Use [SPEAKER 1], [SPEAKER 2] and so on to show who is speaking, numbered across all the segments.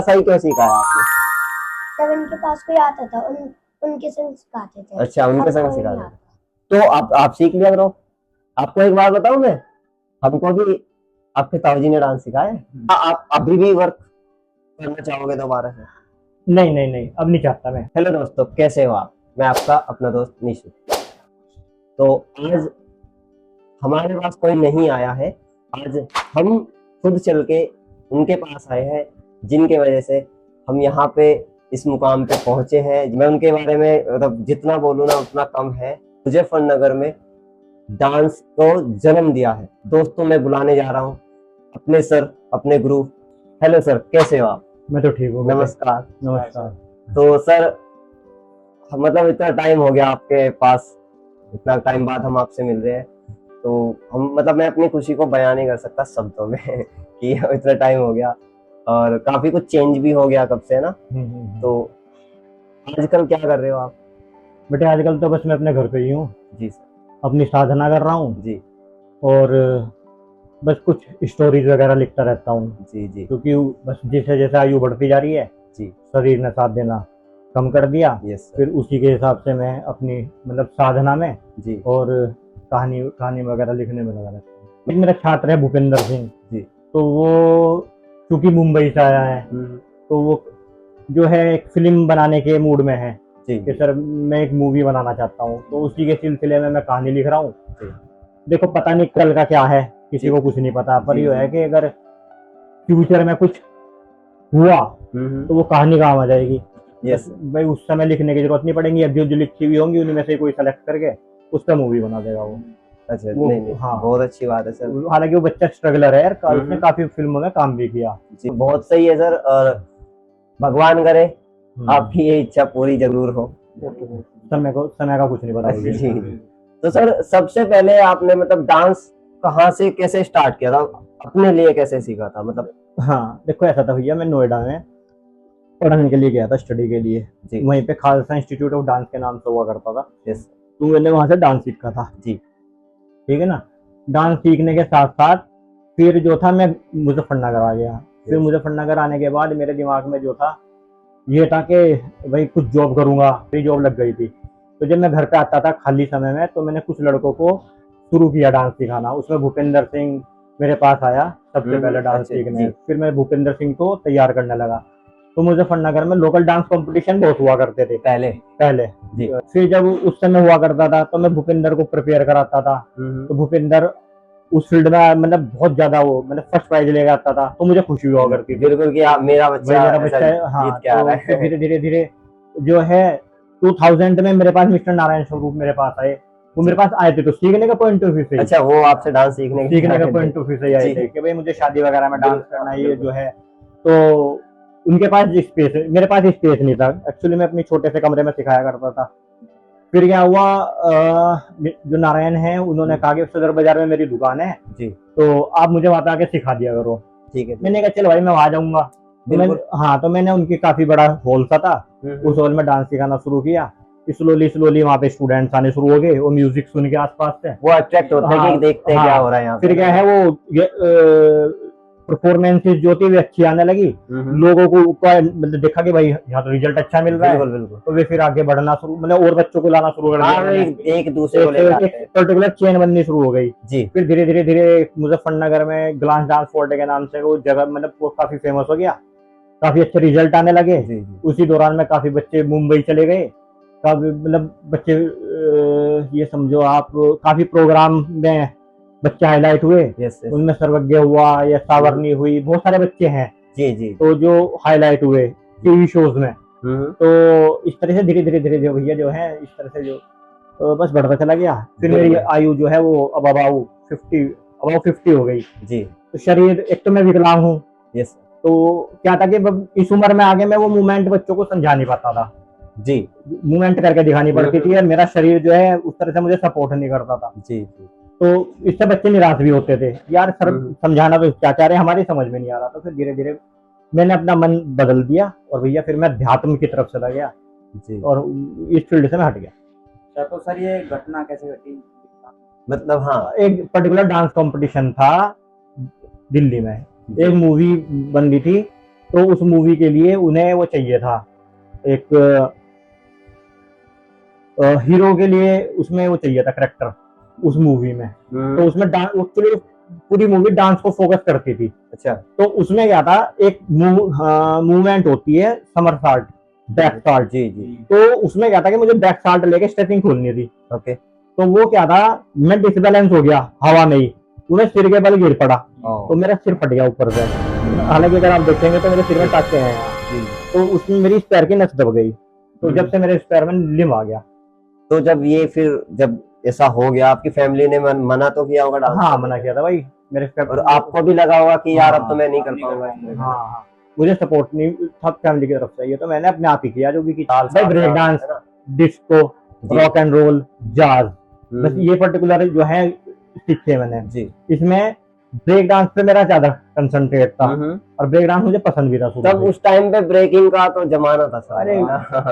[SPEAKER 1] सही क्यों सीखा है आपने?
[SPEAKER 2] जब इनके पास कोई आता था उनके संग सिखाते थे।
[SPEAKER 1] अच्छा, उनके
[SPEAKER 2] अब
[SPEAKER 1] संग
[SPEAKER 2] कोई नहीं
[SPEAKER 1] सिखाते
[SPEAKER 2] आता।
[SPEAKER 1] थे। तो आप सीख लिया करो। आपको एक बात बताऊं मैं, हमको भी आपके ताऊजी ने डांस सिखाया है। आप अभी भी वर्क करना चाहोगे दोबारा से?
[SPEAKER 3] नहीं नहीं नहीं, अब नहीं चाहता मैं।
[SPEAKER 1] हेलो दोस्तों, कैसे हो आप? मैं आपका अपना दोस्त निशु। तो आज हमारे पास कोई नहीं आया है। आज हम खुद चल के उनके पास आए हैं, जिनके वजह से हम यहाँ पे इस मुकाम पे पहुंचे हैं। मैं उनके बारे में मतलब जितना बोलूँ ना उतना कम है। मुजफ्फरनगर में डांस को जन्म दिया है। दोस्तों, मैं बुलाने जा रहा हूँ अपने सर, अपने गुरु। हेलो सर, कैसे हो आप?
[SPEAKER 3] मैं तो ठीक हूँ।
[SPEAKER 1] नमस्कार।
[SPEAKER 3] नमस्कार।
[SPEAKER 1] तो सर, मतलब इतना टाइम हो गया आपके पास, इतना टाइम बाद हम आपसे मिल रहे हैं। तो हम मतलब मैं अपनी खुशी को बयान नहीं कर सकता शब्दों में कि इतना टाइम हो गया और काफी कुछ चेंज भी हो गया कब से, है ना? तो आजकल क्या कर रहे हो आप?
[SPEAKER 3] बेटे आजकल तो बस मैं अपने घर पे ही हूँ।
[SPEAKER 1] जी सर।
[SPEAKER 3] अपनी साधना कर रहा हूँ
[SPEAKER 1] जी
[SPEAKER 3] और बस कुछ स्टोरीज वगैरह लिखता रहता हूँ,
[SPEAKER 1] जी। जी
[SPEAKER 3] क्योंकि बस जैसे जैसे आयु बढ़ती जा रही है,
[SPEAKER 1] जी।
[SPEAKER 3] शरीर ने साथ देना कम कर दिया।
[SPEAKER 1] Yes sir.
[SPEAKER 3] फिर उसी के हिसाब से मैं अपनी मतलब साधना में
[SPEAKER 1] जी
[SPEAKER 3] और कहानी कहानी वगैरह लिखने में लगा रहता हूँ। एक मेरा छात्र है भूपेंद्र सिंह
[SPEAKER 1] जी।
[SPEAKER 3] तो वो चूंकि मुंबई से आया है तो वो जो है एक फिल्म बनाने के मूड में है
[SPEAKER 1] जी
[SPEAKER 3] कि सर मैं एक मूवी बनाना चाहता हूँ। तो उसी के सिलसिले में मैं कहानी लिख रहा हूँ।
[SPEAKER 1] जी।
[SPEAKER 3] देखो पता नहीं कल का क्या है, किसी को कुछ नहीं पता, पर
[SPEAKER 1] जी,
[SPEAKER 3] ये
[SPEAKER 1] जी।
[SPEAKER 3] है कि अगर फ्यूचर में कुछ हुआ तो वो कहानी काम आ जाएगी।
[SPEAKER 1] यस
[SPEAKER 3] बस भाई उस समय लिखने की जरूरत नहीं पड़ेगी। अब जो जो लिखी हुई होंगी उनमें से कोई सेलेक्ट करके उस पर मूवी बना देगा वो।
[SPEAKER 1] अच्छा,
[SPEAKER 3] वो
[SPEAKER 1] नहीं नहीं,
[SPEAKER 3] हाँ,
[SPEAKER 1] बहुत अच्छी बात है सर।
[SPEAKER 3] हालांकि वो बच्चा स्ट्रगलर है यार, उसने काफी फिल्मों में काम भी किया।
[SPEAKER 1] जी, बहुत सही है सर। और भगवान करे आपकी ये इच्छा पूरी जरूर हो।
[SPEAKER 3] समय का कुछ नहीं पता
[SPEAKER 1] जी जी। तो सर, सबसे पहले आपने मतलब डांस कहाँ से कैसे स्टार्ट किया था, अपने लिए कैसे सीखा था मतलब?
[SPEAKER 3] हाँ देखो ऐसा था भैया, मैं नोएडा में पढ़ने के लिए गया था, स्टडी के लिए।
[SPEAKER 1] जी।
[SPEAKER 3] वहीं पे खालसा इंस्टीट्यूट ऑफ डांस के नाम से हुआ करता था।
[SPEAKER 1] यस।
[SPEAKER 3] तो मैंने वहां से डांस सीखा था।
[SPEAKER 1] जी।
[SPEAKER 3] ठीक है ना। डांस सीखने के साथ साथ फिर जो था मैं मुजफ्फरनगर आ गया। फिर मुजफ्फरनगर आने के बाद मेरे दिमाग में जो था ये था कि भाई कुछ जॉब करूंगा। मेरी जॉब लग गई थी। तो जब मैं घर पे आता था खाली समय में तो मैंने कुछ लड़कों को शुरू किया डांस सिखाना। उसमें भूपेंद्र सिंह मेरे पास आया सबसे पहले डांस
[SPEAKER 1] अच्छा,
[SPEAKER 3] सीखने।
[SPEAKER 1] जी।
[SPEAKER 3] फिर मैं भूपेंद्र सिंह को तैयार करने लगा। तो मुजफ्फरनगर में लोकल डांस कंपटीशन बहुत हुआ करते थे
[SPEAKER 1] पहले।
[SPEAKER 3] पहले।
[SPEAKER 1] जी।
[SPEAKER 3] फिर जब उस समय हुआ करता था तो मैं भूपेंद्र को प्रिपेयर कराता था। तो भूपेंद्र उस फील्ड में मतलब बहुत ज्यादा वो मतलब फर्स्ट प्राइज ले आता था। तो मुझे खुशी हुआ करती थी
[SPEAKER 1] बिल्कुल कि आप मेरा
[SPEAKER 3] भाई
[SPEAKER 1] बच्चा
[SPEAKER 3] मेरा
[SPEAKER 1] ऐसा
[SPEAKER 3] बच्चा है। हाँ,
[SPEAKER 1] जीत के आ रहा
[SPEAKER 3] तो फिर
[SPEAKER 1] है।
[SPEAKER 3] धीरे धीरे धीरे जो है 2000 में मेरे पास मिस्टर नारायण स्वरूप मेरे पास आए। वो मेरे पास आए थे तो सीखने का पॉइंट ऑफ व्यू से ही।
[SPEAKER 1] अच्छा, वो आपसे डांस सीखने
[SPEAKER 3] का पॉइंट ऑफ व्यू से ही आए थे कि भाई मुझे शादी वगैरह में डांस करना है ये जो है। तो उनके पास स्पेस, मेरे पास स्पेस नहीं था एक्चुअली। मैं अपने छोटे से कमरे में सिखाया करता था। फिर क्या हुआ, जो नारायण है उन्होंने कहा कि सदर बाजार में मेरी दुकान है
[SPEAKER 1] जी।
[SPEAKER 3] तो आप मुझे वहां पे आके सिखा दिया करो।
[SPEAKER 1] ठीक है।
[SPEAKER 3] मैंने कहा चलो भाई मैं वहां जाऊंगा। तो मैं हाँ, तो मैंने उनकी काफी बड़ा हॉल सा था, उस हॉल में डांस सिखाना शुरू किया। स्लोली स्लोली वहाँ पे स्टूडेंट्स आने शुरू हो गए। वो म्यूजिक सुन के आसपास से
[SPEAKER 1] वो अट्रैक्ट होते हैं कि देखते हैं क्या हो रहा है यहाँ पे।
[SPEAKER 3] फिर क्या है वो परफॉर्मेंसेस जो थी वे अच्छी आने लगी। लोगों को मतलब देखा कि भाई यहाँ तो रिजल्ट अच्छा मिल रहा है।
[SPEAKER 1] बिल्कुल बिल्कुल।
[SPEAKER 3] तो वे फिर आगे बढ़ना शुरू मतलब और बच्चों को लाना शुरू कर दिया।
[SPEAKER 1] एक दूसरे को लेकर
[SPEAKER 3] एक पर्टिकुलर चेन बननी शुरू हो गई।
[SPEAKER 1] जी।
[SPEAKER 3] फिर धीरे धीरे धीरे मुजफ्फरनगर में ग्लास डांस फोर्टे के नाम से वो जगह मतलब वो काफी फेमस हो गया। काफी अच्छे रिजल्ट आने लगे। उसी दौरान में काफी बच्चे मुंबई चले गए। काफी मतलब बच्चे ये समझो आप काफी प्रोग्राम में बच्चे हाईलाइट हुए। उनमें सर्वज्ञ हुआ या सावरनी हुई, बहुत सारे बच्चे हैं
[SPEAKER 1] जी जी
[SPEAKER 3] तो जो हाईलाइट हुए टीवी शोज में। तो इस तरह से धीरे धीरे धीरे जो भैया जो है इस तरह से जो बस बढ़ता चला गया। फिर मेरी आयु जो है वो अब अबाउ 50 हो गई। जी। तो शरीर एक तो मैं विकलांग हूँ। यस। तो क्या था कि इस उम्र में आगे मैं वो मूवमेंट बच्चों को समझा नहीं पाता था। जी। मूवमेंट करके दिखानी पड़ती थी और मेरा शरीर जो है उस तरह से मुझे सपोर्ट नहीं करता था। जी। तो इससे बच्चे निराश भी होते थे, यार सर समझाना तो क्या चाह रहे हैं हमारी समझ में नहीं आ रहा। तो फिर धीरे धीरे मैंने अपना मन बदल दिया और भैया फिर मैं अध्यात्म की तरफ चला गया। जी। और इस फील्ड से मैं हट गया।
[SPEAKER 4] तो सर ये घटना कैसे घटी?
[SPEAKER 1] मतलब हाँ,
[SPEAKER 3] एक पर्टिकुलर डांस कंपटीशन था दिल्ली में। एक मूवी बन रही थी तो उस मूवी के लिए उन्हें वो चाहिए था, एक हीरो के लिए उसमें वो चाहिए था करेक्टर उस मूवी में। तो उसमें एक्चुअली पूरी मूवी डांस को फोकस करती थी।
[SPEAKER 1] अच्छा।
[SPEAKER 3] तो उसमें क्या था, एक मूवमेंट होती है समरसॉल्ट, बैक सॉल्ट।
[SPEAKER 1] जी जी।
[SPEAKER 3] तो उसमें क्या था कि मुझे बैक सॉल्ट लेके स्टेपिंग खोलनी थी।
[SPEAKER 1] ओके।
[SPEAKER 3] तो वो क्या था, मैं डिसबैलेंस हो गया हवा में ही, उन्हें सिर के बल गिर पड़ा, तो मेरा सिर फट गया ऊपर से। हालांकि अगर आप देखेंगे तो मेरे सिर में टाके हैं यहाँ। तो उसमें मेरी पैर की नस दब गई। तो जब से मेरे पैर में लिम आ गया।
[SPEAKER 1] तो जब ये फिर जब ऐसा हो गया, आपकी फैमिली ने मना तो किया होगा डांस?
[SPEAKER 3] हाँ, मना किया था भाई मेरे।
[SPEAKER 1] और आपको भी लगा होगा कि यार अब तो मैं नहीं कर पाऊंगा।
[SPEAKER 3] हाँ, मुझे सपोर्ट नहीं था फैमिली की तरफ से, ये तो मैंने अपने आप ही किया जो भी किया।
[SPEAKER 1] साल
[SPEAKER 3] ब्रेक डांस,
[SPEAKER 1] है ना?
[SPEAKER 3] डिस्को, रॉक एंड रोल, जाज, बस
[SPEAKER 1] हम्म,
[SPEAKER 3] ये पर्टिकुलर जो है सीखे मैंने।
[SPEAKER 1] जी।
[SPEAKER 3] इसमें ब्रेक डांस पे मेरा ज्यादा कंसंट्रेट था, और ब्रेक डांस मुझे पसंद भी था शुरू
[SPEAKER 1] तब
[SPEAKER 3] से।
[SPEAKER 1] उस टाइम पे ब्रेकिंग का तो जमाना था सर।
[SPEAKER 3] अरे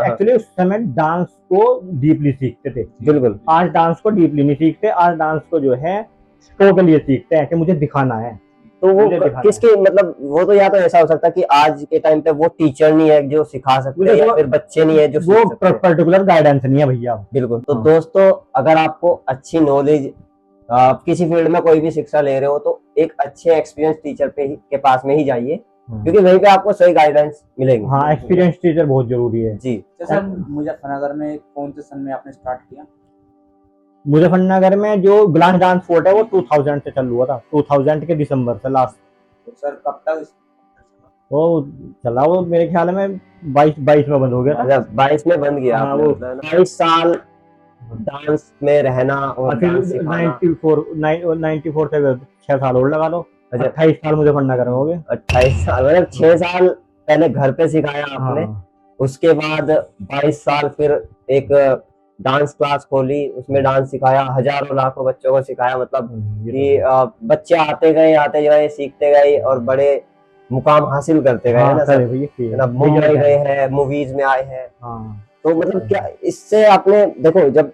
[SPEAKER 3] एक्चुअली उस समय डांस को डीपली सीखते थे।
[SPEAKER 1] बिल्कुल।
[SPEAKER 3] आज डांस को डीपली नहीं सीखते, आज डांस को जो है शो के लिए सीखते हैं कि मुझे दिखाना है।
[SPEAKER 1] तो वो
[SPEAKER 3] मुझे दिखाना
[SPEAKER 1] किसके मतलब, वो तो या तो ऐसा हो सकता है कि आज के टाइम पे वो टीचर नहीं है जो सिखा सकते हैं, या फिर बच्चे नहीं है जो सीख
[SPEAKER 3] वो
[SPEAKER 1] सकते हैं।
[SPEAKER 3] पर्टिकुलर गाइडेंस नहीं है भैया।
[SPEAKER 1] बिल्कुल। तो
[SPEAKER 3] हाँ।
[SPEAKER 1] दोस्तों, अगर आपको अच्छी नॉलेज, आप किसी फील्ड में कोई भी शिक्षा ले रहे हो, तो एक अच्छे एक्सपीरियंस टीचर के पास में ही जाइए, क्योंकि वहीं पे आपको सही गाइडेंस मिलेगी।
[SPEAKER 3] हाँ, एक्सपीरियंस टीचर बहुत जरूरी है
[SPEAKER 1] जी।
[SPEAKER 4] जैसे मुजफ्फरनगर में कौन से सन में आपने स्टार्ट किया?
[SPEAKER 3] मुजफ्फरनगर में जो ग्लास डांस फोर्ट है वो 2000 से चालू हुआ था, 2000 के दिसंबर से लास्ट।
[SPEAKER 4] तो सर कब तक
[SPEAKER 3] वो चला, वो मेरे ख्याल में 22 में बंद हो गया था।
[SPEAKER 1] 22 में बंद किया
[SPEAKER 3] हाँ,
[SPEAKER 1] आपने,
[SPEAKER 3] वो
[SPEAKER 1] 22 साल डांस में रहना और
[SPEAKER 3] और फिर
[SPEAKER 1] डांस सिखाना।
[SPEAKER 3] 94 से 6 साल और लगा लो,
[SPEAKER 1] अच्छा।
[SPEAKER 3] 28 साल मुजफ्फरनगर में हो गए।
[SPEAKER 1] 28 साल, मतलब 6 साल पहले घर पे सिखाया आपने।
[SPEAKER 3] हाँ।
[SPEAKER 1] उसके बाद 22 साल फिर एक डांस क्लास खोली, उसमें डांस सिखाया, हजारों लाखों बच्चों को सिखाया। मतलब
[SPEAKER 3] ये
[SPEAKER 1] कि बच्चे आते गए सीखते गए और बड़े मुकाम हासिल करते गए, है ना सर? है ना? मुंबई गए हैं, मूवीज में आए हैं।
[SPEAKER 3] हाँ।
[SPEAKER 1] तो मतलब क्या इससे आपने देखो, जब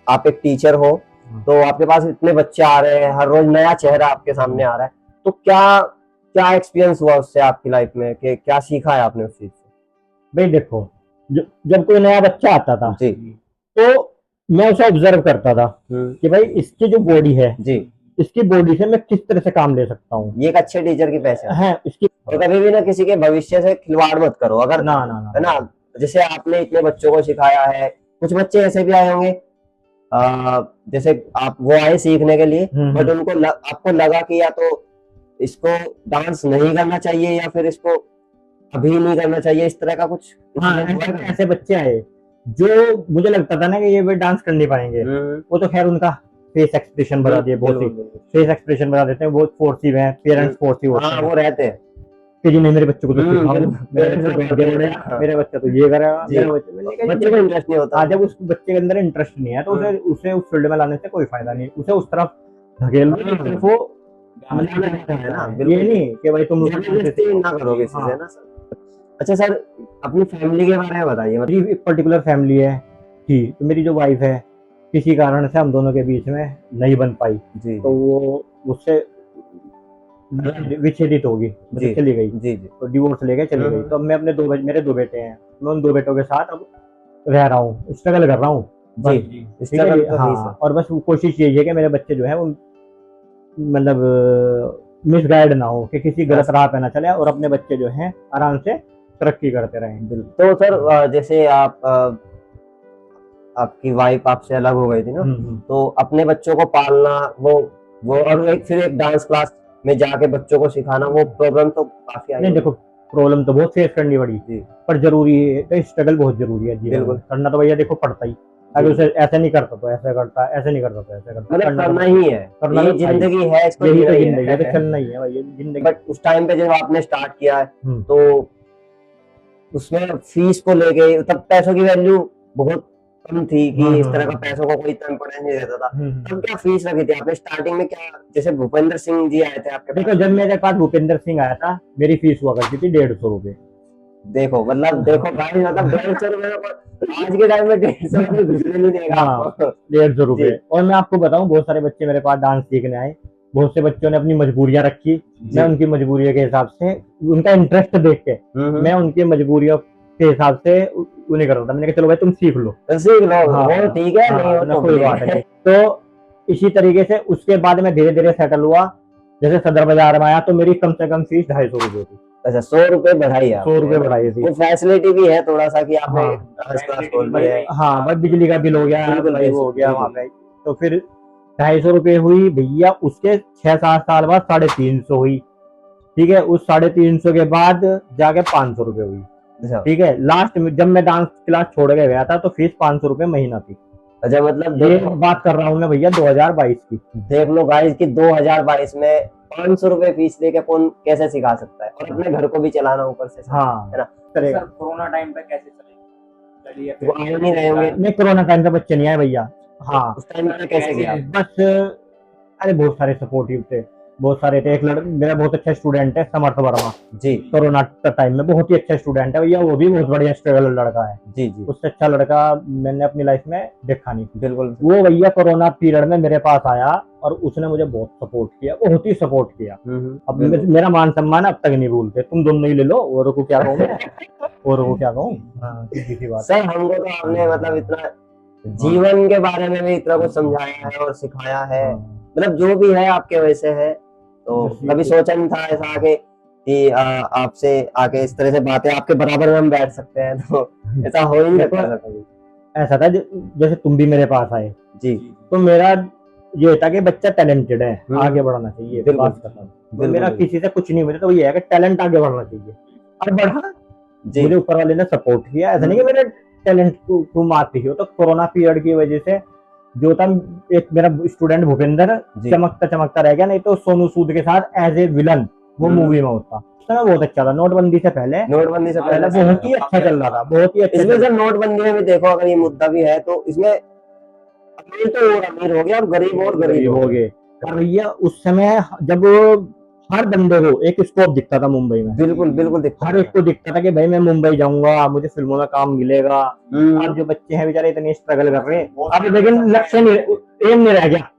[SPEAKER 1] आप एक टीचर हो तो आपके पास इतने बच्चे आ रहे हैं, हर रोज नया चेहरा आपके सामने आ रहा है, तो क्या क्या एक्सपीरियंस हुआ उससे आपकी लाइफ में, कि क्या सीखा है आपने उस चीज से?
[SPEAKER 3] भाई देखो, जब कोई नया बच्चा आता था
[SPEAKER 1] जी
[SPEAKER 3] तो मैं उसे ऑब्जर्व करता था कि भाई इसकी जो बॉडी है,
[SPEAKER 1] जी,
[SPEAKER 3] इसकी बॉडी से मैं किस तरह से काम ले सकता हूँ।
[SPEAKER 1] ये एक अच्छे टीचर की पहचान
[SPEAKER 3] है इसकी।
[SPEAKER 1] और कभी भी ना किसी के भविष्य से खिलवाड़ मत करो। अगर
[SPEAKER 3] ना ना ना,
[SPEAKER 1] है ना, जैसे आपने इतने बच्चों को सिखाया है, कुछ बच्चे ऐसे भी आए होंगे जैसे आप, वो आए सीखने के लिए, बट उनको आपको लगा कि या तो इसको डांस नहीं करना चाहिए या फिर इसको अभी नहीं करना चाहिए, इस तरह का कुछ।
[SPEAKER 3] हाँ, ऐसे बच्चे आए जो मुझे लगता था ना कि ये डांस कर नहीं पाएंगे। वो तो खैर उनका फेस एक्सप्रेशन बता दिए, बहुत ही फेस एक्सप्रेशन बता देते हैं, बहुत फोर्सिव है, पेरेंट्स फोर्सिव होते हैं।
[SPEAKER 1] वो रहते हैं
[SPEAKER 3] कि जी नहीं, मेरे बच्चे को तो सिखाओ, मेरे बच्चा तो ये करेगा,
[SPEAKER 1] बच्चे को इंटरेस्ट नहीं होता।
[SPEAKER 3] जब उस बच्चे के अंदर इंटरेस्ट नहीं है तो उसे उस फील्ड में लाने से कोई फायदा नहीं, उसे उस तरफ धकेल दो सिर्फ वो
[SPEAKER 1] है ना।
[SPEAKER 3] ये नहीं कि भाई तुम
[SPEAKER 1] जबरदस्ती ना करो किसी से, ना सर। अच्छा सर, अपनी फैमिली के बारे में बताइए।
[SPEAKER 3] मेरी एक पर्टिकुलर फैमिली है जी, तो मेरी जो वाइफ है किसी कारण से हम दोनों के बीच में नहीं बन पाई
[SPEAKER 1] जी,
[SPEAKER 3] तो वो मुझसे विच्छेदित होगी, मतलब चली गई
[SPEAKER 1] जी जी,
[SPEAKER 3] तो डिवोर्स लेके चली गई। तो अब मैं अपने मेरे 2 बेटे हैं, मैं उन 2 बेटों के साथ अब रह रहा हूँ, स्ट्रगल कर रहा हूँ
[SPEAKER 1] जी,
[SPEAKER 3] ठीक है जी। हाँ, और बस कोशिश यही है कि मेरे बच्चे जो है वो मतलब मिसगाइड ना हो, कि किसी गलत राह पे ना चले, और अपने बच्चे जो हैं आराम से तरक्की करते रहें।
[SPEAKER 1] तो सर जैसे आप आपकी वाइफ आपसे अलग हो गई थी ना, तो अपने बच्चों को पालना, वो और फिर एक डांस क्लास में जाके बच्चों को सिखाना, वो प्रॉब्लम तो काफी आई।
[SPEAKER 3] नहीं देखो, प्रॉब्लम तो बहुत फेस करनी पड़ी
[SPEAKER 1] जी,
[SPEAKER 3] पर जरूरी है, तो स्ट्रगल बहुत जरूरी है जीवन में। करना तो भैया देखो पड़ता ही, अगर उसे ऐसे नहीं करता तो ऐसे करता, ऐसे नहीं करता तो ऐसे करता,
[SPEAKER 1] मतलब करना ही है,
[SPEAKER 3] करना
[SPEAKER 1] ये
[SPEAKER 3] तो
[SPEAKER 1] जिंदगी है, इसको
[SPEAKER 3] यही
[SPEAKER 1] जीना
[SPEAKER 3] तो
[SPEAKER 1] ही
[SPEAKER 3] जिंदगी है, तो
[SPEAKER 1] है।
[SPEAKER 3] चलना ही है भाई, ये जिंदगी।
[SPEAKER 1] बट उस टाइम पे जब आपने स्टार्ट किया है तो उसमें फीस को लेके, तब पैसों की वैल्यू बहुत कम थी कि इस तरह का पैसों को कोई इतना इम्पोर्टेंस नहीं देता था। तब क्या फीस रखी थी आपने स्टार्टिंग में? क्या जैसे भूपेंद्र सिंह जी आए थे आपके पास?
[SPEAKER 3] देखो, जब मेरे पास भूपेंद्र सिंह आया था मेरी फीस हुआ करती थी 150 रुपए।
[SPEAKER 1] देखो मतलब, देखो भाई, मतलब 150 रुपए आज के टाइम में 150 रुपए घुसने नहीं देगा आपको।
[SPEAKER 3] 150 रुपए। और मैं आपको बताऊं, बहुत सारे बच्चे मेरे पास डांस सीखने आए, बहुत से बच्चों ने अपनी मजबूरियां रखी, मैं उनकी मजबूरियों के हिसाब से, उनका इंटरेस्ट देख के मैं उनकी मजबूरियों के हिसाब से उन्हें करता था। मैंने कहा चलो भाई तुम सीख लो,
[SPEAKER 1] सीख लो,
[SPEAKER 3] हाँ,
[SPEAKER 1] वो ठीक है, नहीं हो
[SPEAKER 3] ना
[SPEAKER 1] तो
[SPEAKER 3] कोई
[SPEAKER 1] ठीक
[SPEAKER 3] बात
[SPEAKER 1] है।
[SPEAKER 3] नहीं। तो इसी तरीके से उसके बाद मैं धीरे धीरे सेटल हुआ। जैसे सदर बाजार में आया तो मेरी कम से कम फीस 250 रुपए थी।
[SPEAKER 1] अच्छा, 100 रुपए बढ़ाई है
[SPEAKER 3] 100 रुपए बढ़ाई थी।
[SPEAKER 1] वो फैसिलिटी भी है थोड़ा सा कि आपने
[SPEAKER 3] हाँ।
[SPEAKER 1] डांस क्लास खोल ली है।
[SPEAKER 3] हाँ भाई, बिजली का बिल हो गया,
[SPEAKER 1] बिल्कुल
[SPEAKER 3] भाई वो हो गया
[SPEAKER 1] बिल्कुल।
[SPEAKER 3] वहाँ पे। तो फिर 250 रुपए हुई भैया, उसके 6-7 साल बाद 350 हुई। ठीक है, उस 350 के बाद जाके 500 रुपए हुई।
[SPEAKER 1] अच्छा
[SPEAKER 3] ठीक है, लास्ट में जब मैं डांस क्लास छोड़ के गया था तो फीस 500 रुपए महीना थी।
[SPEAKER 1] अच्छा, मतलब
[SPEAKER 3] ये बात कर रहा हूँ मैं भैया 2022 की।
[SPEAKER 1] देख लो गाइस कि 2022 में 500 रुपए फीस लेके कौन कैसे सिखा सकता है, और अपने घर को भी चलाना ऊपर से।
[SPEAKER 3] हाँ,
[SPEAKER 1] है ना?
[SPEAKER 3] करेगा।
[SPEAKER 4] सर कोरोना टाइम पे कैसे चलिए
[SPEAKER 1] वो आए नहीं रहे होंगे
[SPEAKER 3] नहीं, कोरोना टाइम पे बच्चे नहीं आए भैया। हाँ,
[SPEAKER 1] उस टाइम पे, कैसे गया?
[SPEAKER 3] बस अरे बहुत सारे सपोर्टिव थे, बहुत सारे थे। एक मेरा बहुत अच्छा स्टूडेंट है समर्थ वर्मा,
[SPEAKER 1] जी
[SPEAKER 3] कोरोना टाइम में बहुत ही अच्छा स्टूडेंट है भैया, वो भी बहुत बढ़िया स्ट्रगल लड़का है।
[SPEAKER 1] जी जी,
[SPEAKER 3] उससे अच्छा लड़का मैंने अपनी लाइफ में देखा नहीं।
[SPEAKER 1] बिल्कुल।
[SPEAKER 3] वो भैया कोरोना पीरियड में मेरे पास आया और उसने मुझे बहुत सपोर्ट किया, बहुत ही सपोर्ट किया। अब मेरा मान सम्मान अब तक नहीं भूलते। तुम दोनों ही ले लो, और को क्या कहूँ मैं, और को क्या कहूँ। हाँ, सीधी सी बात।
[SPEAKER 1] सर हमको तो आपने मतलब इतना जीवन के बारे में भी इतना कुछ समझाया है और सिखाया है, मतलब जो भी है आपके वजह से है। तो कभी सोचा नहीं था ऐसा आके कि आपसे आके इस तरह से बातें आपके बराबर में हम बैठ सकते हैं, तो ऐसा हो ही नहीं सकता था कभी।
[SPEAKER 3] ऐसा था जैसे तुम भी मेरे पास आए
[SPEAKER 1] जी,
[SPEAKER 3] तो मेरा ये था कि बच्चा टैलेंटेड है, आगे बढ़ना चाहिए,
[SPEAKER 1] बिल्कुल,
[SPEAKER 3] बात करना। तो मेरा किसी से कुछ नहीं, मुझे तो ये है कि टैलेंट आगे बढ़ना चाहिए और बढ़ा।
[SPEAKER 1] जी
[SPEAKER 3] मुझे ऊपर वाले ने सपोर्ट किया, ऐसा नहीं कि मेरे टैलेंट को मारती हो। तो कोरोना पीरियड की वजह से जो था, एक मेरा स्टूडेंट भूपेंद्र चमकता चमकता रह गया, नहीं तो सोनू सूद के साथ एज ए विलन वो मूवी में होता। उस समय बहुत अच्छा था, नोटबंदी से पहले,
[SPEAKER 1] नोटबंदी से पहले
[SPEAKER 3] बहुत ही अच्छा चल रहा था, बहुत ही अच्छा।
[SPEAKER 1] इसमें सर नोटबंदी में भी देखो, अगर ये मुद्दा भी है तो इसमें अमीर तो और अमीर हो गया और गरीब और गरीब हो गए।
[SPEAKER 3] और भैया उस समय जब हर बंदे को एक स्कोप दिखता था मुंबई में,
[SPEAKER 1] बिल्कुल बिल्कुल दिखता
[SPEAKER 3] हर एक को दिखता था कि भाई मैं मुंबई जाऊंगा, मुझे फिल्मों में काम मिलेगा। अब जो बच्चे हैं बेचारे इतने स्ट्रगल कर रहे हैं, अब लेकिन लक्ष्य नहीं, एम नहीं रह गया।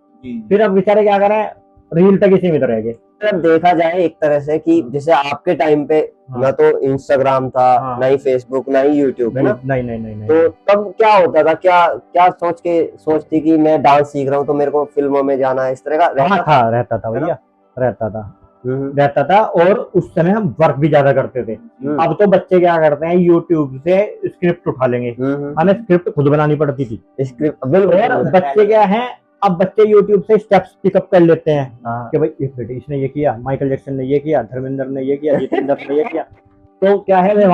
[SPEAKER 3] फिर अब बेचारे क्या करें, रील तक ही सीमित रह गए।
[SPEAKER 1] अगर देखा जाए एक तरह से कि जैसे आपके टाइम पे ना तो इंस्टाग्राम था, ना ही फेसबुक, ना ही यूट्यूब, है ना?
[SPEAKER 3] नहीं।
[SPEAKER 1] तो तब क्या होता था, क्या क्या सोच थी कि मैं डांस सीख रहा हूँ तो मेरे को फिल्मों में जाना है, इस तरह का
[SPEAKER 3] रहता था भैया, रहता था। और उस समय हम वर्क भी ज्यादा करते थे। अब तो बच्चे क्या करते हैं, यूट्यूब से स्क्रिप्ट उठा लेंगे, हमें स्क्रिप्ट खुद बनानी पड़ती थी। और बच्चे क्या है, अब बच्चे यूट्यूब से स्टेप्स पिकअप कर लेते हैं कि भाई एक बेटे इसने ये किया, माइकल जैक्सन ने ये किया, धर्मेंद्र ने ये किया, जितेंद्र ने ये किया। तो क्या है, वे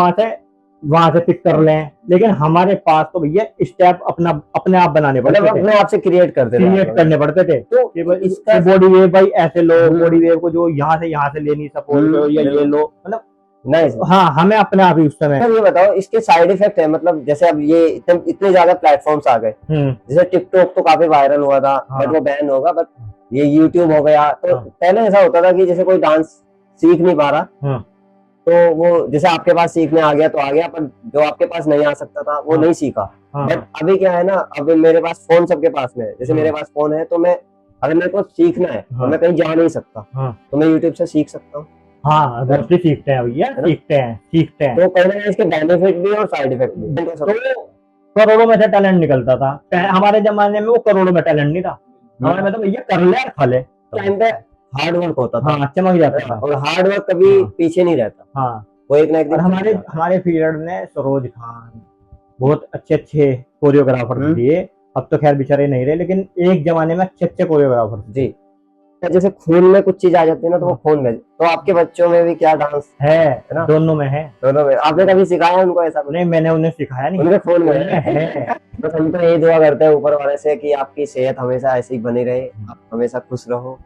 [SPEAKER 3] वहां से पिक कर लें। लेकिन हमारे पास तो भैया स्टेप अपने आप बनाने पड़ते थे,
[SPEAKER 1] अपने आप से क्रिएट
[SPEAKER 3] करने पड़ते थे। तो इसका बॉडी वेव भाई ऐसे लो, बॉडी वेव को जो यहाँ से लेनी सपोर्ट करो या ये लो, मतलब नहीं। हाँ, हमें अपने आप ही उस समय।
[SPEAKER 1] ये बताओ इसके साइड इफेक्ट है, मतलब जैसे अब ये इतने ज्यादा प्लेटफॉर्म्स आ गए, जैसे टिकटॉक तो काफी वायरल हुआ था, बट वो बैन होगा, बट ये यूट्यूब हो गया। तो पहले ऐसा होता था कि जैसे कोई डांस सीख नहीं पा रहा तो वो जैसे आपके पास सीखने आ गया तो आ गया, पर जो आपके पास नहीं आ सकता था वो नहीं सीखा। बट अभी क्या है ना, अब मेरे पास फोन सबके पास में है, जैसे मेरे पास फोन है तो मैं अगर मेरे को सीखना है तो मैं कहीं जा नहीं सकता, तो मैं यूट्यूब से सीख सकता हूँ।
[SPEAKER 3] हाँ, बच्चे सीखते हैं भैया, सीखते हैं।
[SPEAKER 1] तो कहीं ना कहीं इसके बेनिफिट भी और साइड इफेक्ट भी।
[SPEAKER 3] तो करोड़ों में से टैलेंट निकलता था हमारे जमाने में, वो करोड़ों में टैलेंट नहीं था हमारे में। तो भैया कर ले खा ले,
[SPEAKER 1] टाइम पे हार्ड वर्क होता था,
[SPEAKER 3] हाँ, चमक जाता था,
[SPEAKER 1] और हार्ड वर्क कभी पीछे नहीं रहता।
[SPEAKER 3] हाँ,
[SPEAKER 1] वो एक ना एक दिन।
[SPEAKER 3] हमारे पीरियड में सरोज खान बहुत अच्छे कोरियोग्राफर दिए। अब तो खैर बेचारे नहीं रहे, लेकिन एक जमाने में अच्छे कोरियोग्राफर
[SPEAKER 1] जी। जैसे खून में कुछ चीज आ जाती है ना, तो वो खून में। तो आपके बच्चों में भी क्या डांस
[SPEAKER 3] है ना? दोनों में है,
[SPEAKER 1] दोनों में। आपने कभी सिखाया उनको ऐसा?
[SPEAKER 3] नहीं, मैंने उन्हें सिखाया नहीं,
[SPEAKER 1] उनके खून में है। बस हम तो यही दुआ करते हैं ऊपर वाले से कि आपकी सेहत हमेशा ऐसी ही बनी रहे, आप हमेशा खुश रहो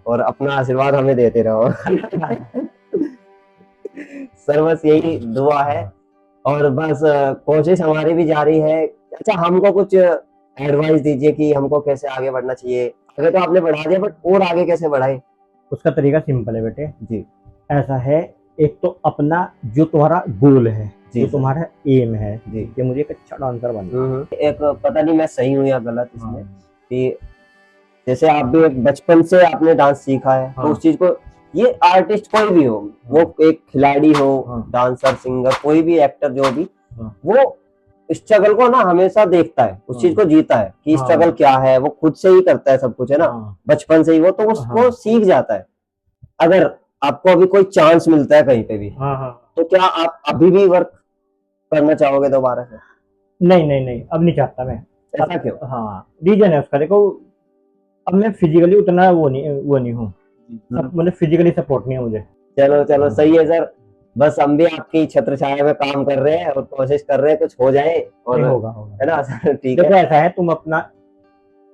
[SPEAKER 1] और अपना आशीर्वाद हमें देते रहो। सर बस यही दुआ है, और बस कोशिश हमारी भी जारी है। अच्छा, हमको कुछ एडवाइस दीजिए कि हमको कैसे आगे बढ़ना चाहिए। आगे तो आपने बढ़ा दिया, बट और आगे कैसे बढ़ाए? उसका तरीका सिंपल है बेटे जी। ऐसा है, एक तो अपना जो तुम्हारा गोल है, जो तुम्हारा एम है जी, कि मुझे एक अच्छा डांसर बनना। एक पता नहीं मैं सही हूँ या गलत इसमें, कि जैसे आप भी एक बचपन से आपने डांस सीखा है,
[SPEAKER 3] हाँ।
[SPEAKER 1] तो उस चीज को, ये आर्टिस्ट कोई भी हो, वो एक खिलाड़ी हो,
[SPEAKER 3] हाँ।
[SPEAKER 1] डांसर, सिंगर, कोई भी एक्टर जो भी,
[SPEAKER 3] हाँ।
[SPEAKER 1] वो स्ट्रगल को ना हमेशा देखता है, उस चीज को जीता है कि
[SPEAKER 3] हाँ।
[SPEAKER 1] स्ट्रगल क्या है, वो खुद से ही करता है सब कुछ, है ना,
[SPEAKER 3] हाँ।
[SPEAKER 1] बचपन से ही वो तो उसको
[SPEAKER 3] हाँ।
[SPEAKER 1] सीख जाता है। अगर आपको अभी कोई चांस मिलता है कहीं पे भी,
[SPEAKER 3] हाँ। हाँ।
[SPEAKER 1] तो क्या आप अभी भी वर्क करना चाहोगे दोबारा से?
[SPEAKER 3] नहीं नहीं नहीं, अब नहीं चाहता मैं।
[SPEAKER 1] ऐसा क्यों?
[SPEAKER 3] हाँ, रीजन है उसका, देखो अब मैं फिजिकली उतना वो नहीं हूँ, मतलब फिजिकली सपोर्ट नहीं है मुझे।
[SPEAKER 1] चलो चलो, सही है सर। बस हम भी आपकी छत्र छाया में काम कर रहे हैं और कोशिश कर रहे हैं कुछ हो जाए, और
[SPEAKER 3] नहीं होगा होगा।
[SPEAKER 1] है ना सर? ठीक
[SPEAKER 3] देखो
[SPEAKER 1] है
[SPEAKER 3] ऐसा है, तुम अपना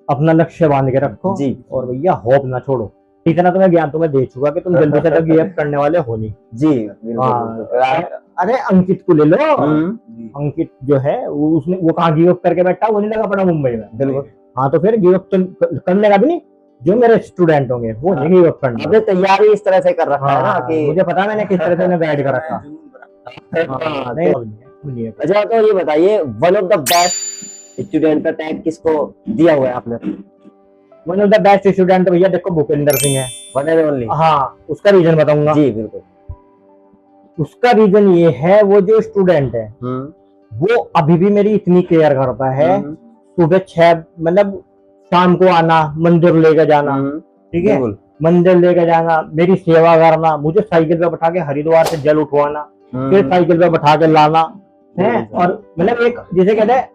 [SPEAKER 3] अपना लक्ष्य बांध के रखो
[SPEAKER 1] जी।
[SPEAKER 3] और भैया होप ना छोड़ो। इतना तो मैं ज्ञान तुम्हें दे चुका कि तुम जल्दी से तक गिव अप करने वाले हो नहीं।
[SPEAKER 1] जी बिल्कुल
[SPEAKER 3] हाँ,
[SPEAKER 1] बिल्कुल।
[SPEAKER 3] अरे अंकित को ले लो।
[SPEAKER 1] हम्म,
[SPEAKER 3] अंकित जो है उसने वो कहाँ गिव अप करके बैठा, वो नहीं लगा पड़ा मुंबई में।
[SPEAKER 1] बिल्कुल।
[SPEAKER 3] हाँ तो फिर गिव अप तो करने का भी नहीं, जो मेरे स्टूडेंट होंगे वो नहीं गिव अप करना।
[SPEAKER 1] आपने तैयारी इस तरह से कर रखा है ना
[SPEAKER 3] हाँ,
[SPEAKER 1] कि
[SPEAKER 3] मुझे पता है मैंने किस तरह से उन्हें गाइड कर रखा।
[SPEAKER 1] हाँ,
[SPEAKER 3] हाँ, नहीं,
[SPEAKER 1] तो
[SPEAKER 3] अब नहीं है।
[SPEAKER 1] अच्छा, तो ये बताइए, one of the best student का टैग किसको दिया हुआ है आपने?
[SPEAKER 3] One of the best student भैया देखो भूपेंद्र सिंह है।
[SPEAKER 1] One and only?
[SPEAKER 3] हाँ, उसका रीजन बताऊंगा।
[SPEAKER 1] जी बिल्कुल।
[SPEAKER 3] उसका रीजन ये है, वो जो स्टूडेंट है वो अभी भी मेरी इतनी केयर करता है। सुबह 6 मतलब शाम को आना, मंदिर लेकर जाना, ठीक है,
[SPEAKER 1] बिल्कुल।
[SPEAKER 3] मंदिर लेकर जाना, मेरी सेवा करना, मुझे साइकिल पे बैठा के हरिद्वार से जल उठवाना, फिर साइकिल पे बैठा के लाना है। और मतलब एक जिसे कहते हैं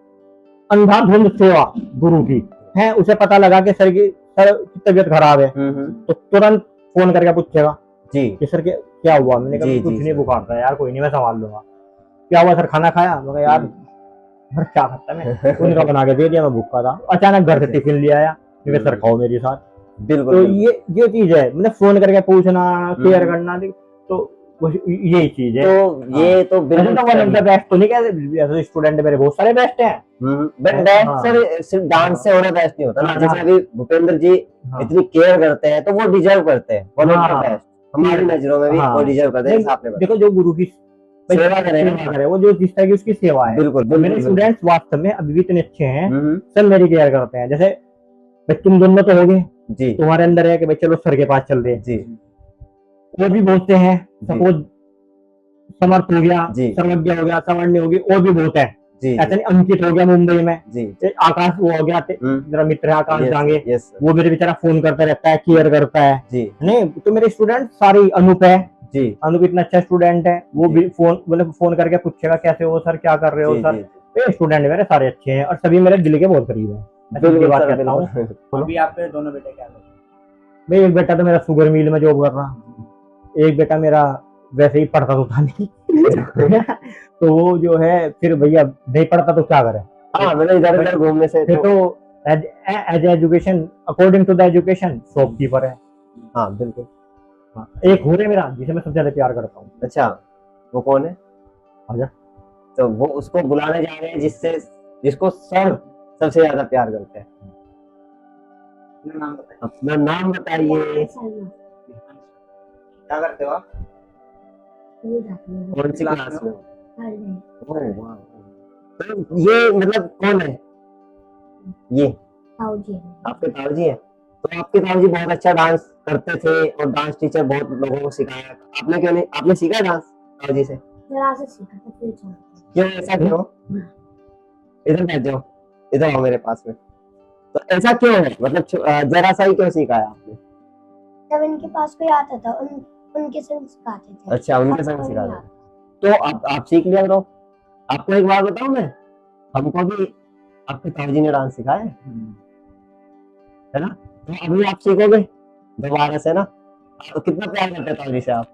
[SPEAKER 3] अंधाधुंध सेवा गुरु की है। उसे पता लगा कि सर की तबीयत खराब है तो तुरंत फोन करके पूछेगा
[SPEAKER 1] जी
[SPEAKER 3] कि सर के क्या हुआ। मैंने कहा
[SPEAKER 1] जी,
[SPEAKER 3] कुछ
[SPEAKER 1] जी,
[SPEAKER 3] नहीं,
[SPEAKER 1] सर।
[SPEAKER 3] बुखार था यार, कोई नहीं मैं संभाल लूंगा। क्या हुआ सर, खाना खाया? मैं कहा यार घर क्या खाता मैं, उनका बना के दे दिया, मैं भूखा था। अचानक घर से टिफिन ले आया, क्योंकि सर खाओ मेरे साथ।
[SPEAKER 1] बिल्कुल
[SPEAKER 3] तो
[SPEAKER 1] बिल्कुल।
[SPEAKER 3] ये चीज है, मैंने फोन करके पूछना, केयर करना, तो यही चीज है।
[SPEAKER 1] तो ये तो बिल्कुल
[SPEAKER 3] वन ऑफ द बेस्ट तो नहीं कहते, स्टूडेंट मेरे बहुत सारे बेस्ट हैं।
[SPEAKER 1] बेस्ट
[SPEAKER 3] हाँ।
[SPEAKER 1] सर, सिर्फ डांस से होना बेस्ट नहीं होता ना।
[SPEAKER 3] हाँ।
[SPEAKER 1] जैसे अभी भूपेंद्र जी
[SPEAKER 3] हाँ।
[SPEAKER 1] इतनी केयर करते हैं, तो वो डिजर्व करते हैं वन ऑफ द
[SPEAKER 3] हाँ।
[SPEAKER 1] बेस्ट। हमारी नजरों में भी
[SPEAKER 3] हाँ।
[SPEAKER 1] वो डिजर्व करते हैं,
[SPEAKER 3] नहीं,
[SPEAKER 1] जैसे आपने बताया।
[SPEAKER 3] देखो जो गुरु की
[SPEAKER 1] सेवा करे,
[SPEAKER 3] सेवा करे, वो जो जिस तरह की उसकी सेवा है।
[SPEAKER 1] बिल्कुल
[SPEAKER 3] तो मेरे
[SPEAKER 1] बिल्कुल।
[SPEAKER 3] स्टूडेंट्स वास्तव में अभी भी इतने अच्छे हैं,
[SPEAKER 1] हम्म,
[SPEAKER 3] सब मेरी केयर करते हैं। जैसे भाई तुम दोनों तो हो गए,
[SPEAKER 1] जी
[SPEAKER 3] तुम्हारे अंदर है कि भाई चलो सर के पास चल रहे हैं,
[SPEAKER 1] जी
[SPEAKER 3] और भी बहुत से हैं। सपोज समर्थ हो गया,
[SPEAKER 1] जी
[SPEAKER 3] सर्वज्ञ हो गया, सवर्णी होगी, और भी बहुत है।
[SPEAKER 1] जी
[SPEAKER 3] ऐसा नहीं, अंकित हो गया मुंबई में,
[SPEAKER 1] जी
[SPEAKER 3] आकाश वो हो गया, मेरा मित्र है आकाश जांगे,
[SPEAKER 1] यस
[SPEAKER 3] वो मेरे बेचारा फोन करता रहता है, केयर करता है।
[SPEAKER 1] जी
[SPEAKER 3] नहीं तो मेरे स्टूडेंट सारी, अनूप है,
[SPEAKER 1] जी
[SPEAKER 3] अनूप इतना अच्छा स्टूडेंट है, वो
[SPEAKER 1] जी।
[SPEAKER 3] भी फोन करके पूछेगा कैसे हो सर, क्या कर रहे हो
[SPEAKER 1] जी
[SPEAKER 3] सर।
[SPEAKER 1] जी
[SPEAKER 3] तो स्टूडेंट मेरे सारे अच्छे हैं और सभी मेरे दिल के बहुत करीब है। मैं
[SPEAKER 1] बिल्कुल
[SPEAKER 3] सीधी बात
[SPEAKER 1] सर,
[SPEAKER 3] कहता हूँ।
[SPEAKER 1] बिल्कुल।
[SPEAKER 4] अभी आपके दोनों बेटे क्या कर रहे हैं?
[SPEAKER 3] भाई एक बेटा तो मेरा शुगर मिल में जॉब कर रहा, एक बेटा मेरा वैसे ही पढ़ता तो था नहीं तो वो जो है फिर भैया नहीं पढ़ता तो क्या करे।
[SPEAKER 1] हाँ, मतलब इधर उधर घूमने से
[SPEAKER 3] फिर तो as education, according to the education shopkeeper है।
[SPEAKER 1] हाँ बिल्कुल।
[SPEAKER 3] हाँ, एक हो रहा मेरा जिसे मैं सबसे ज्यादा प्यार करता हूँ।
[SPEAKER 1] अच्छा, वो कौन है?
[SPEAKER 3] आजा।
[SPEAKER 1] तो वो उसको बुलाने जा रहे हैं जिसको सर सबसे ज्यादा प्यार करते हैं।
[SPEAKER 4] अपना नाम बताइए।
[SPEAKER 1] अपना नाम बताइए।
[SPEAKER 4] क्या करते हो आप?
[SPEAKER 1] कौन सी क्लास में?
[SPEAKER 2] ताऊ
[SPEAKER 1] ओह वाह। तो ये मतलब कौन है ये?
[SPEAKER 2] जी
[SPEAKER 1] आपके ताऊजी हैं? तो आपके ताऊजी बहुत अच्छा डांस करते थे और डांस टीचर बहुत लोगों को सिखाया। आपने क्यों नहीं, आपने सीखा डांस ताऊजी से?
[SPEAKER 2] जरा से सीखा था फिर छोड़ दिया।
[SPEAKER 1] क्यों, ऐसा क्यों? इधर बैठ जाओ, इधर आओ मेरे पास में। तो ऐसा क्यों है, मतलब जरा सा ही क्यों सीखा है आपने?
[SPEAKER 2] जब इनके पास कोई आता था उनके संग सिखाते थे।
[SPEAKER 1] अच्छा, उनके संग सिखा रहे। तो आप सीख लिया करो। आपको एक बात बताऊं मैं, हमको भी आपके ताऊजी ने डांस सिखाया है ना। तो अभी आप सीखोगे दोबारा से ना। तो कितना प्यार करते हैं ताऊजी से आप?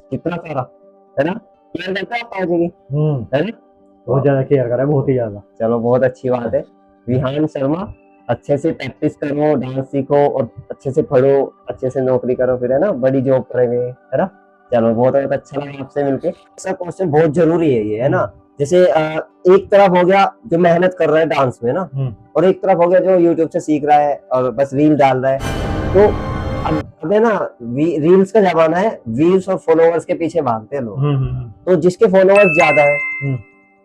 [SPEAKER 1] कितना सारा, है ना? केयर करते हैं आप ताऊजी की, है ना?
[SPEAKER 3] बहुत ज्यादा केयर कर रहा है, बहुत ही ज्यादा।
[SPEAKER 1] चलो, बहुत अच्छी बात है। विहान शर्मा, अच्छे से प्रैक्टिस करो, डांस सीखो और अच्छे से पढ़ो, अच्छे से नौकरी करो, फिर है ना बड़ी जॉब करेंगे, है ना। चलो, बहुत अच्छा लगा आपसे मिलके। ऐसा क्वेश्चन बहुत जरूरी है ये, है ना। जैसे एक तरफ हो गया जो मेहनत कर रहा है डांस में ना, और एक तरफ हो गया जो यूट्यूब से सीख रहा है और बस रील डाल रहा है। तो अब है ना, रील्स का जमाना है, व्यूज और फॉलोअर्स के पीछे भागते हैं लोग। तो जिसके फॉलोअर्स ज्यादा है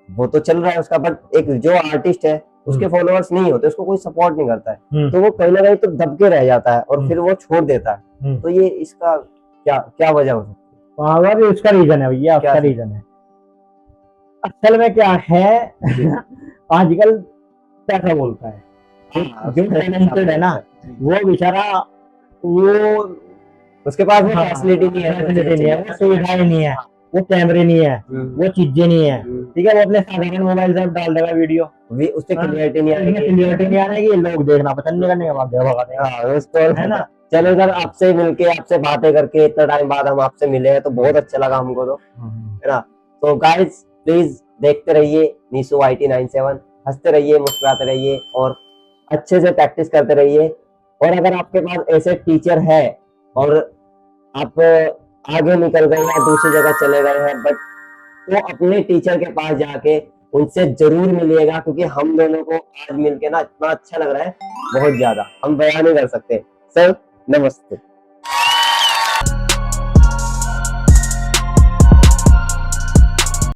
[SPEAKER 1] वो तो चल रहा है उसका, बट एक जो आर्टिस्ट है उसके फॉलोअर्स नहीं होते, उसको कोई सपोर्ट नहीं करता है, तो वो कहीं ना कहीं तो दब के रह जाता है और फिर वो छोड़ देता है। तो ये इसका क्या क्या वजह हो सकती है?
[SPEAKER 3] पावर उसका रीजन है भैया, उसका रीजन है। असल में क्या है आजकल पैसा बोलता है। जो टैलेंटेड है ना वो बेचारा, वो
[SPEAKER 1] उसके पास वो फैसिलिटी नहीं है,
[SPEAKER 3] फैसिलिटी नहीं है, वो सुविधाएं नहीं है, वो कैमरे नहीं है, वो चीजें नहीं है, ठीक है। वो अपने साधारण मोबाइल से डाल देगा वीडियो,
[SPEAKER 1] उससे क्लियरिटी नहीं आएगी,
[SPEAKER 3] क्लियरिटी नहीं आएगी, लोग देखना पसंद नहीं करने भगा देगा,
[SPEAKER 1] उसको
[SPEAKER 3] है ना।
[SPEAKER 1] चलो सर, आपसे मिलके, आपसे बातें करके, इतना टाइम बाद हम आपसे मिले हैं तो बहुत अच्छा लगा हमको, तो है ना। तो गाइस प्लीज देखते रहिए निशु IT97, हंसते रहिए, मुस्कुराते रहिए और अच्छे से प्रैक्टिस करते रहिए। और अगर आपके पास ऐसे टीचर है और आप आगे निकल गए या दूसरी जगह चले गए हैं, बट तो अपने टीचर के पास जाके उनसे जरूर मिलिएगा, क्योंकि हम दोनों को आज मिलके ना इतना अच्छा लग रहा है, बहुत ज्यादा हम बयान नहीं कर सकते। सर नमस्ते।